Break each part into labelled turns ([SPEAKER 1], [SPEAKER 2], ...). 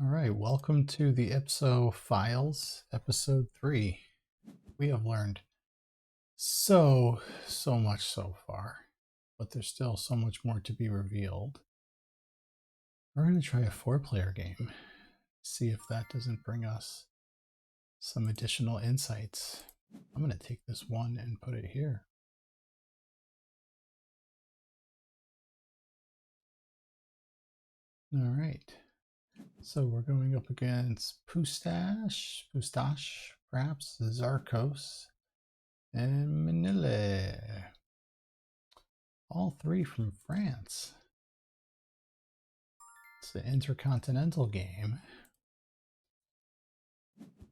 [SPEAKER 1] All right, welcome to the IPSO Files, Episode 3. We have learned so much so far, but there's still so much more to be revealed. We're going to try a 4-player game, see if that doesn't bring us some additional insights. I'm going to take this one and put it here. All right, so we're going up against Pustache, perhaps, Zarkos, and Manila. All three from France. It's an intercontinental game.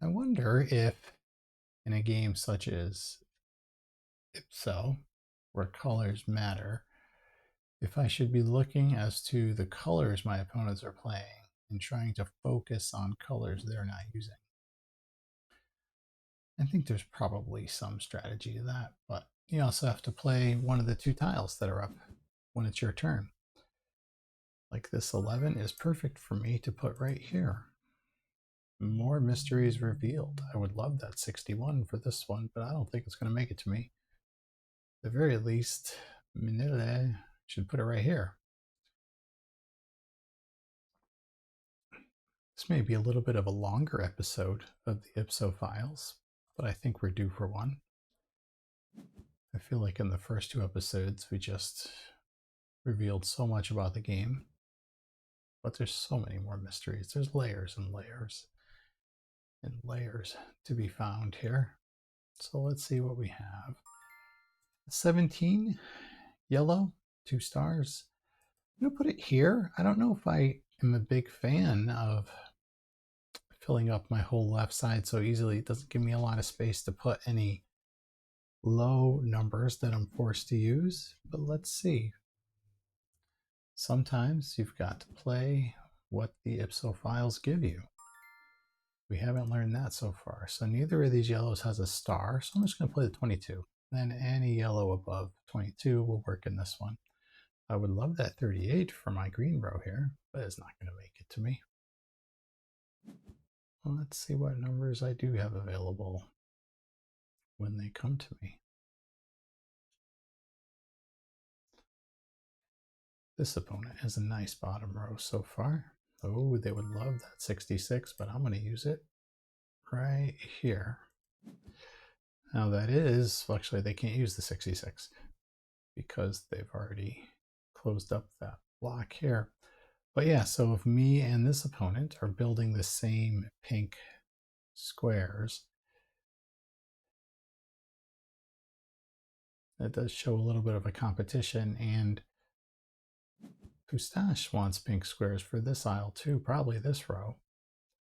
[SPEAKER 1] I wonder if in a game such as IPSO, where colors matter, if I should be looking as to the colors my opponents are playing and trying to focus on colors they're not using. I think there's probably some strategy to that, but you also have to play one of the two tiles that are up when it's your turn. Like this 11 is perfect for me to put right here. More mysteries revealed. I would love that 61 for this one, but I don't think it's going to make it to me. At the very least, Manila should put it right here. This may be a little bit of a longer episode of the IPSO Files, but I think we're due for one. I feel like in the first two episodes, we just revealed so much about the game, but there's so many more mysteries. There's layers and layers and layers to be found here. So let's see what we have. 17, yellow, 2 stars. I'm going to put it here. I don't know if I am a big fan of filling up my whole left side so easily. It doesn't give me a lot of space to put any low numbers that I'm forced to use, but let's see. Sometimes you've got to play what the IPSO files give you. We haven't learned that so far. So neither of these yellows has a star, so I'm just going to play the 22. Then any yellow above 22 will work in this one. I would love that 38 for my green row here, but it's not going to make it to me. Well, let's see what numbers I do have available when they come to me. This opponent has a nice bottom row so far. Oh, they would love that 66, but I'm going to use it right here. Now that is, well, actually they can't use the 66 because they've already closed up that block here. But yeah, so if me and this opponent are building the same pink squares, that does show a little bit of a competition, and Pustache wants pink squares for this aisle too, probably this row.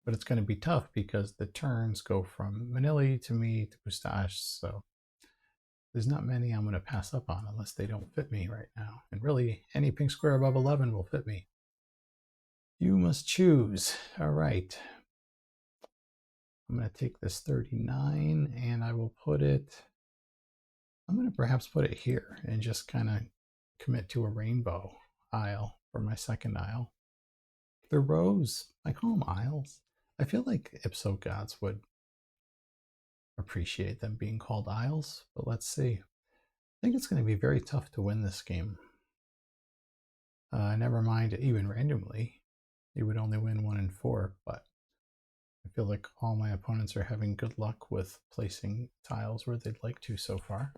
[SPEAKER 1] But it's going to be tough because the turns go from Manila to me to Pustache, so there's not many I'm going to pass up on unless they don't fit me right now. And really, any pink square above 11 will fit me. You must choose. All right. I'm going to take this 39 and I will put it, I'm going to perhaps put it here and just kind of commit to a rainbow aisle for my second aisle. The rows, I call them aisles. I feel like IPSO gods would appreciate them being called aisles, but let's see. I think it's going to be very tough to win this game. Never mind, even randomly, you would only win 1 in 4, but I feel like all my opponents are having good luck with placing tiles where they'd like to so far.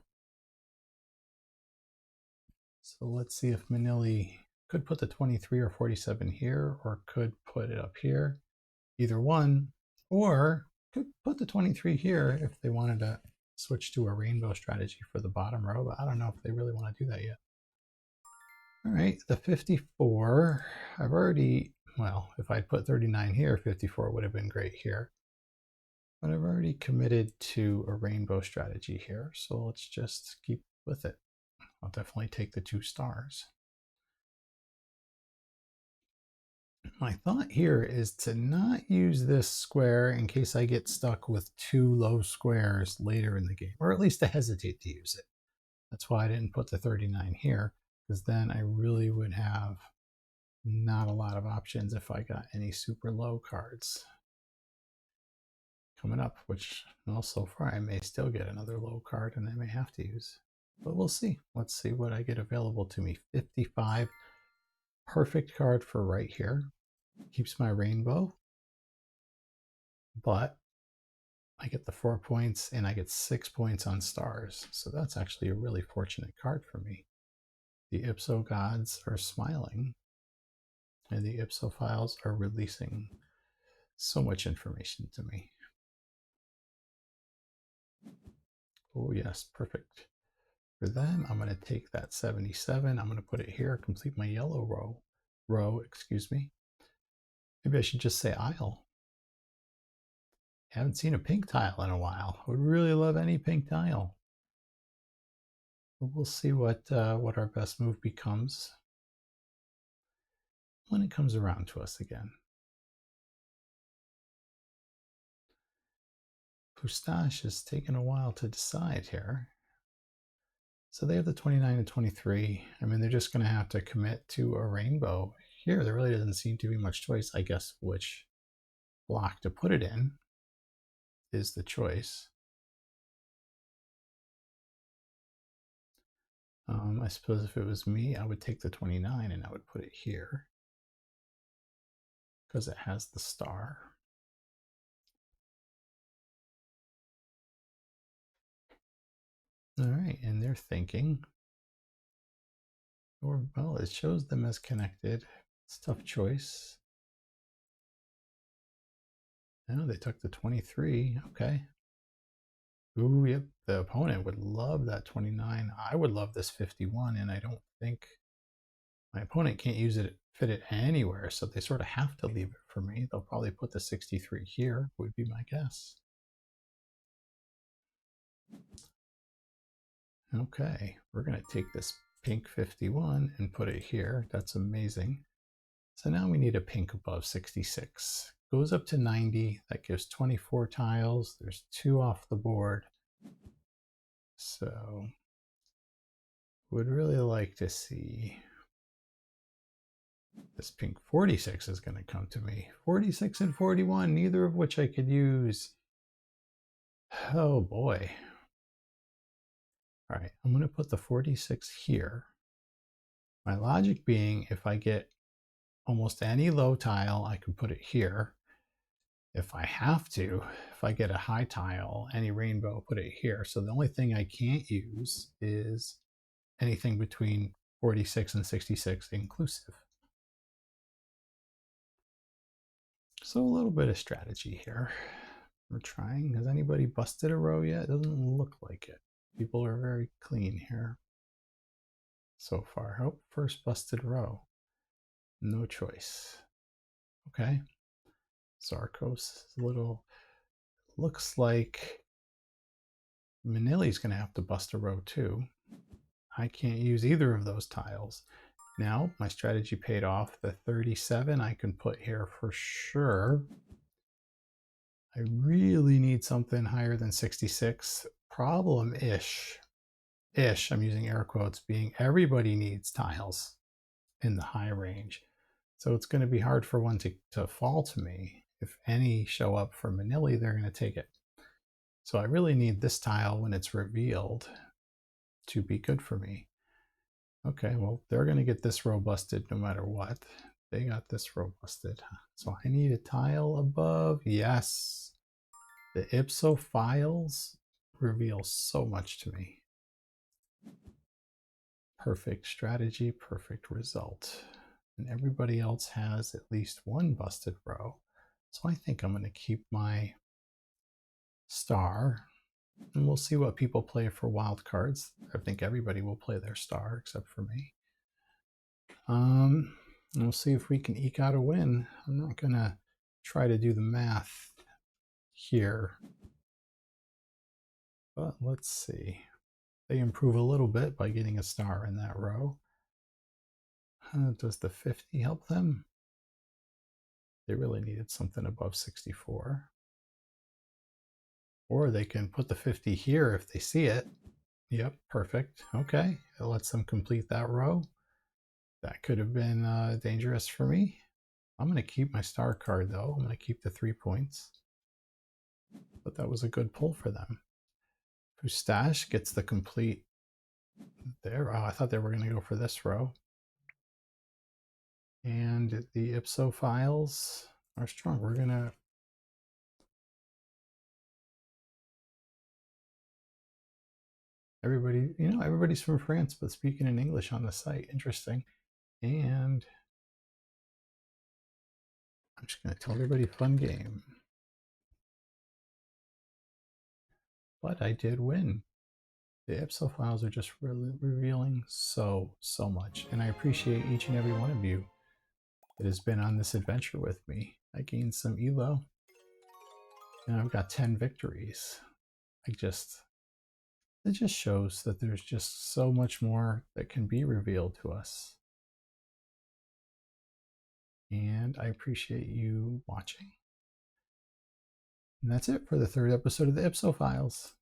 [SPEAKER 1] So let's see if Manila could put the 23 or 47 here, or could put it up here. Either one, or could put the 23 here if they wanted to switch to a rainbow strategy for the bottom row, but I don't know if they really want to do that yet. All right, the 54, I've already, well, if I'd put 39 here, 54 would have been great here. But I've already committed to a rainbow strategy here, so let's just keep with it. I'll definitely take the 2 stars. My thought here is to not use this square in case I get stuck with 2 low squares later in the game, or at least to hesitate to use it. That's why I didn't put the 39 here, because then I really would have not a lot of options if I got any super low cards coming up, which, well, so far I may still get another low card and I may have to use. But we'll see. Let's see what I get available to me. 55. Perfect card for right here. Keeps my rainbow. But I get the 4 points and I get 6 points on stars. So that's actually a really fortunate card for me. The IPSO gods are smiling and the IPSO files are releasing so much information to me. Oh yes, perfect. For them, I'm going to take that 77. I'm going to put it here, complete my yellow row, excuse me. Maybe I should just say aisle. I haven't seen a pink tile in a while. I would really love any pink tile. But we'll see what our best move becomes when it comes around to us again. Pustache is taking a while to decide here. So they have the 29 and 23. I mean, they're just going to have to commit to a rainbow. Here, there really doesn't seem to be much choice, I guess, which block to put it in is the choice. I suppose if it was me, I would take the 29 and I would put it here because it has the star. All right, and they're thinking, or well, it shows them as connected. It's a tough choice. No, they took the 23. Okay. Ooh, yep. The opponent would love that 29. I would love this 51, and I don't think my opponent can't use it, fit it anywhere, so they sort of have to leave it for me. They'll probably put the 63 here, would be my guess. Okay, we're going to take this pink 51 and put it here. That's amazing. So now we need a pink above 66. Goes up to 90. That gives 24 tiles. There's 2 off the board. So would really like to see this pink 46 is going to come to me. 46 and 41, neither of which I could use. Oh boy. All right, I'm going to put the 46 here. My logic being, if I get almost any low tile, I can put it here. If I have to, if I get a high tile, any rainbow, put it here. So the only thing I can't use is anything between 46 and 66 inclusive. So a little bit of strategy here. We're trying. Has anybody busted a row yet? It doesn't look like it. People are very clean here so far. Oh, first busted row. No choice. Okay. Zarkos is a little, looks like Manili's going to have to bust a row too. I can't use either of those tiles. Now, my strategy paid off. The 37 I can put here for sure. I really need something higher than 66. Problem-ish, I'm using air quotes, being everybody needs tiles in the high range. So it's going to be hard for one to fall to me. If any show up for Manili, they're going to take it. So I really need this tile when it's revealed to be good for me. Okay, well, they're going to get this row busted no matter what. They got this row busted. So I need a tile above. Yes. The IPSO files reveal so much to me. Perfect strategy, perfect result. And everybody else has at least one busted row. So I think I'm going to keep my star. And we'll see what people play for wild cards. I think everybody will play their star except for me. We'll see if we can eke out a win. I'm not going to try to do the math here. But let's see. They improve a little bit by getting a star in that row. Does the 50 help them? They really needed something above 64. Or they can put the 50 here if they see it. Yep, perfect. Okay, it lets them complete that row. That could have been dangerous for me. I'm going to keep my star card, though. I'm going to keep the 3 points. But that was a good pull for them. Fustache gets the complete there. Oh, I thought they were going to go for this row. And the IPSO files are strong. We're going to... Everybody, everybody's from France, but speaking in English on the site. Interesting. And I'm just going to tell everybody fun game. But I did win. The IPSO files are just revealing so much. And I appreciate each and every one of you that has been on this adventure with me. I gained some elo. And I've got 10 victories. It just shows that there's just so much more that can be revealed to us. And I appreciate you watching. And that's it for the 3rd episode of the IPSO Files.